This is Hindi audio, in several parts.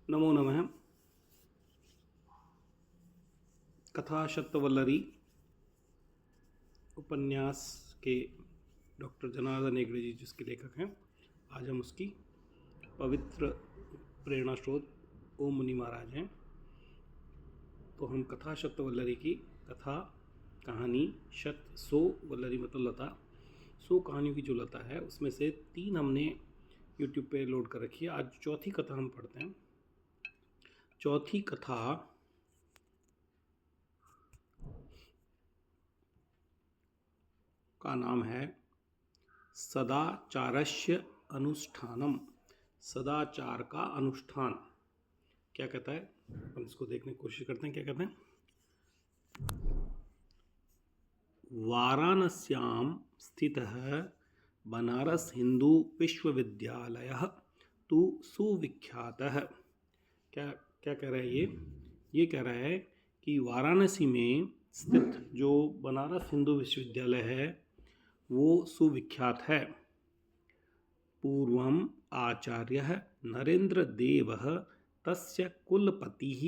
नमो नमः। कथा शतवल्लरी उपन्यास के डॉक्टर जनार्दन हेगड़े जी जिसके लेखक हैं, आज हम उसकी पवित्र प्रेरणा स्रोत ओम मुनि महाराज हैं। तो हम कथा शतवल्लरी की कथा कहानी सौ वल्लरी मतलब लता, 100 कहानियों की जो लता है उसमें से 3 हमने यूट्यूब पे लोड कर रखी है। आज चौथी कथा हम पढ़ते हैं। चौथी कथा का नाम है सदाचारस्य अनुष्ठानम। सदाचार का अनुष्ठान क्या कहता है, हम इसको देखने की कोशिश करते हैं। क्या कहते हैं? वाराणस्यां स्थितः बनारस हिंदू विश्वविद्यालयः तु सुविख्यातः। क्या क्या कह रहा है ये कह रहा है कि वाराणसी में स्थित जो बनारस हिंदू विश्वविद्यालय है वो सुविख्यात है। पूर्वम आचार्यः नरेंद्रदेवः तस्य कुलपतिः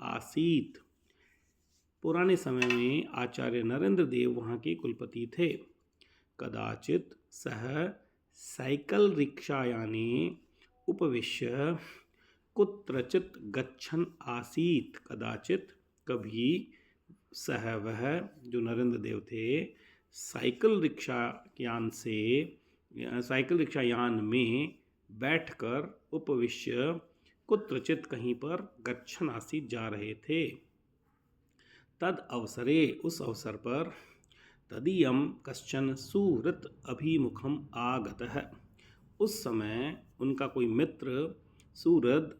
आसीत्। पुराने समय में आचार्य नरेंद्र देव वहाँ के कुलपति थे। कदाचित सह साइकल रिक्षायाने उपविश्य कुत्रचित गच्छन् आसीत्। कदाचित कभी सह वह जो नरेंद्र देव थे साइकिल रिक्शा यान में बैठकर उपविश्य कुत्रचित कहीं पर गच्छन् आसीत् जा रहे थे। तद अवसरे उस अवसर पर तदीयम कश्चन सुहृत् अभिमुखम आगतः। उस समय उनका कोई मित्र सुहृत्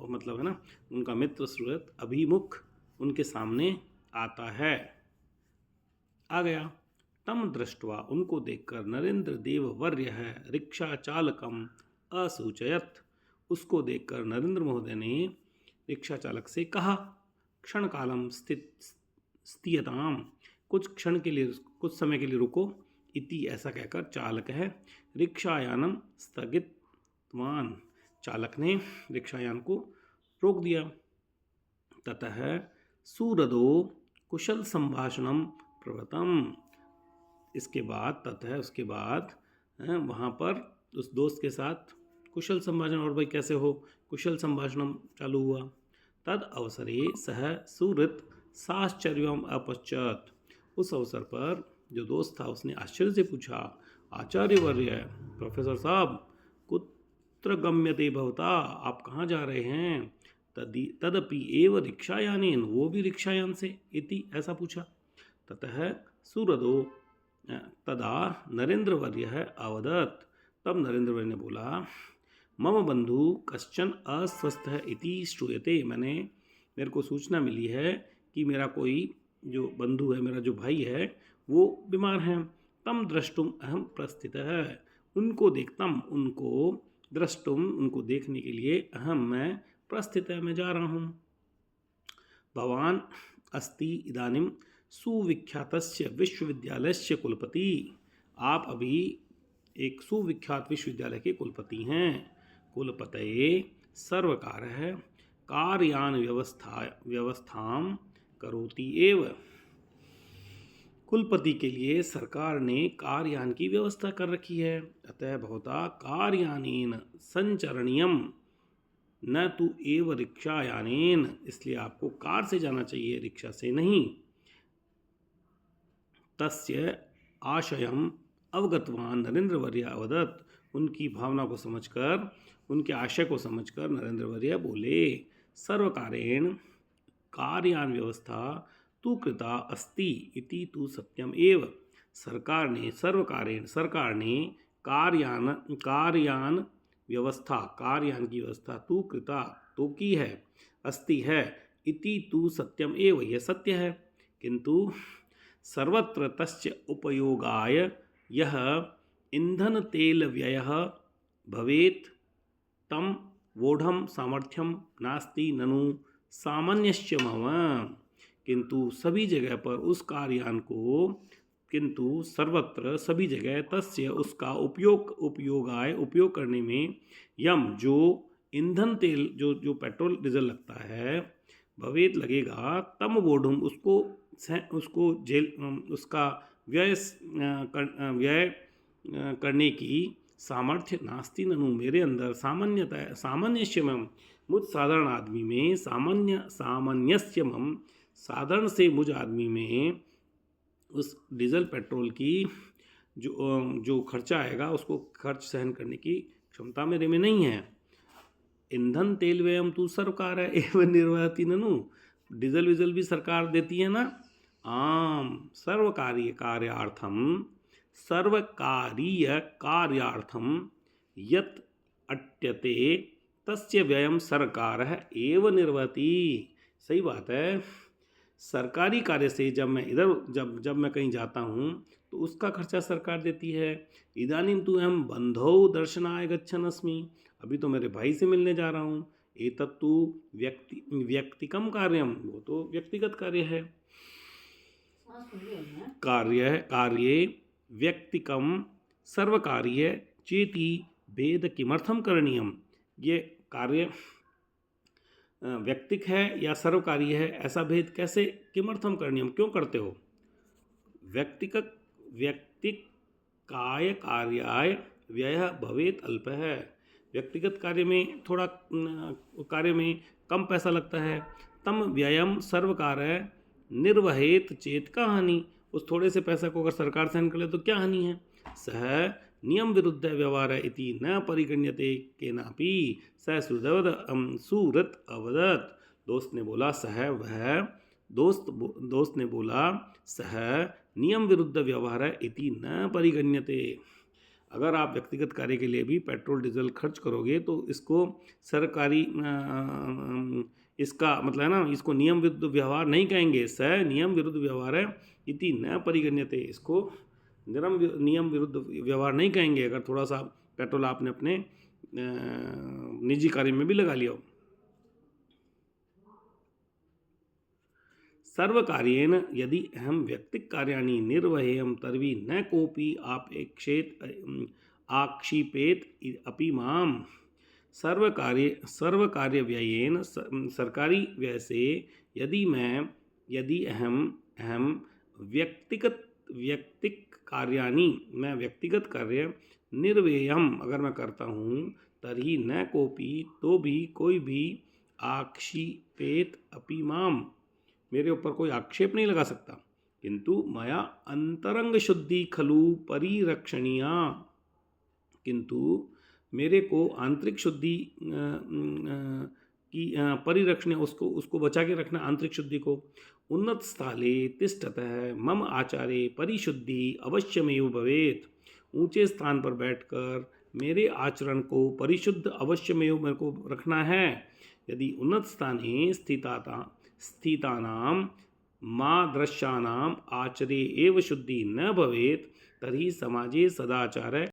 मतलब है ना, उनका मित्र सुहृत् अभिमुख उनके सामने आता है, आ गया। तम दृष्ट्वा उनको देखकर नरेंद्र देव वर्य है रिक्शा चालकम असूचयत। उसको देखकर नरेंद्र महोदय ने रिक्शा चालक से कहा, क्षण कालम स्थियताम, कुछ समय के लिए रुको। इति ऐसा कहकर चालक है रिक्षायानम स्थगितवान, चालक ने रिक्षायान को रोक दिया। ततः सूरदो कुशल संभाषणम प्रवृत्तम। उसके बाद वहाँ पर उस दोस्त के साथ कुशल संभाषण, और भाई कैसे हो, कुशल संभाषणम चालू हुआ। तद अवसरे सह सुहृत् साश्चर्यम अपश्यत। उस अवसर पर जो दोस्त था उसने आश्चर्य से पूछा, आचार्यवर्य, प्रोफेसर साहब, कुत्र गम्यते भवता, आप कहाँ जा रहे हैं? तदपि एव रिक्षायानेन, वो भी रिक्षायान से, इति ऐसा पूछा। ततः सूरदो तदा नरेंद्रवर्य अवदत्। तब नरेंद्रवर्य ने बोला, मम बंधु कश्चन अस्वस्थ है इति श्रूयते। मेरे को सूचना मिली है कि मेरा कोई जो बंधु है, मेरा जो भाई है, वो बीमार हैं। तम द्रष्टुम अहम प्रस्थितः, उनको देखने के लिए अहम मैं प्रस्थित है, मैं जा रहा हूँ। भवान अस्ति इदानीम सुविख्यातस्य विश्वविद्यालयस्य कुलपति। आप अभी एक सुविख्यात विश्वविद्यालय के कुलपति हैं। कुलपतये सर्वकारः कार्यान व्यवस्थाम करोति एव। कुलपति के लिए सरकार ने कार्यान की व्यवस्था कर रखी है। अतः भवता कार्यानेन संचरणीयम न तो एव रिक्षायानेन, इसलिए आपको कार से जाना चाहिए, रिक्शा से नहीं। तस्य आशयम अवगतवान नरेंद्रवर्य अवदत्। उनकी भावना को समझकर, उनके आशय को समझकर नरेंद्रवर्य बोले, सर्वकारेण कार्यान व्यवस्था तु कृता अस्ति इति तु सत्यम एव। सरकार ने कार्यान की व्यवस्था तु कृता, तो की है, अस्ति है, इति तु सत्यम एव, यह सत्य है। किंतु सर्वत्र तस्य उपयोगाय यह ईंधन तेल व्ययः भवेत् तम वोढ़म सामर्थ्यम नास्ति ननु सामान्यश्च मम। किंतु सर्वत्र सभी जगह तस्य उसका उपयोग करने में यम जो ईंधन तेल जो जो पेट्रोल डीजल लगता है भवेत लगेगा तम बोढ़ुम उसको जेल उसका व्यय करने की सामर्थ्य नास्ति ननु मेरे अंदर सामान्यस्यमम मुझ साधारण आदमी में सामान्यस्यमम साधारण से मुझ आदमी में उस डीजल पेट्रोल की जो खर्चा आएगा उसको खर्च सहन करने की क्षमता मेरे में नहीं है। ईंधन तेल व्ययम तू सरकार है एवं निर्वहती ननु डीजल विजल भी सरकार देती है ना। आम सर्वकारीय कार्यार्थम यत अट्यते तस्य व्ययम सरकार है एवं निर्वहती। सही बात है। सरकारी कार्य से जब मैं जब मैं कहीं जाता हूँ तो उसका खर्चा सरकार देती है। इदानीं तु अहम बंधौ दर्शनाय गच्छन् अस्मि अभी तो मेरे भाई से मिलने जा रहा हूँ। एतत्तु व्यक्तिकम कार्यम वो तो व्यक्तिगत कार्य है। कार्ये व्यक्तिकम सर्वकार्य चेति भेद किमर्थम करणीयम। ये कार्य व्यक्तिक है या सर्वकार्य है ऐसा भेद कैसे किमर्थम करणीयम क्यों करते हो। व्यक्तिक काय कार्याय व्यय भवेत अल्प है। व्यक्तिगत कार्य में थोड़ा कार्य में कम पैसा लगता है। तम व्ययम सर्वकार्य निर्वहेत चेत का हानि। उस थोड़े से पैसा को अगर सरकार सहन कर ले तो क्या हानि है। सह नियम विरुद्ध व्यवहार इति न परिगण्यते केनापि सह सूरत अवदत। दोस्त ने बोला सह नियम विरुद्ध व्यवहार इति न परिगण्यते। अगर आप व्यक्तिगत कार्य के लिए भी पेट्रोल डीजल खर्च करोगे तो इसको सरकारी इसका मतलब है ना इसको नियम विरुद्ध व्यवहार नहीं कहेंगे। स नियम विरुद्ध व्यवहार है इति न परिगण्यते इसको नियम विरुद्ध व्यवहार नहीं कहेंगे अगर थोड़ा सा पेट्रोल आपने अपने निजी कार्य में भी लगा लिया हो। सर्वकार्येण यदि अहम व्यक्तिक कार्याणि निर्वहेयम तर्हि न कोपि आक्षिपेत अपि माम। सर्वकार्य व्ययेन सरकारी व्यय से यदि अहम व्यक्तिक कार्याणि मैं व्यक्तिगत कार्य निर्वेयम अगर मैं करता हूँ तर्हि न कोपि तो भी कोई भी आक्षिपेत अपि माम मेरे ऊपर कोई आक्षेप नहीं लगा सकता। किंतु मया अंतरंग शुद्धि खलु परिरक्षणीया। किंतु मेरे को आंतरिक शुद्धि की परिरक्षण उसको बचा के रखना आंतरिक शुद्धि को। उन्नत स्थले तिष्ठतः मम आचारे परिशुद्धि अवश्यमेव भवेत्। ऊंचे स्थान पर बैठकर मेरे आचरण को परिशुद्ध अवश्यमेव मेरे को रखना है। यदि उन्नत स्थाने स्थितानां मादृशानाम् आचरे एव शुद्धि न भवेत् तर्हि समाजे सदाचार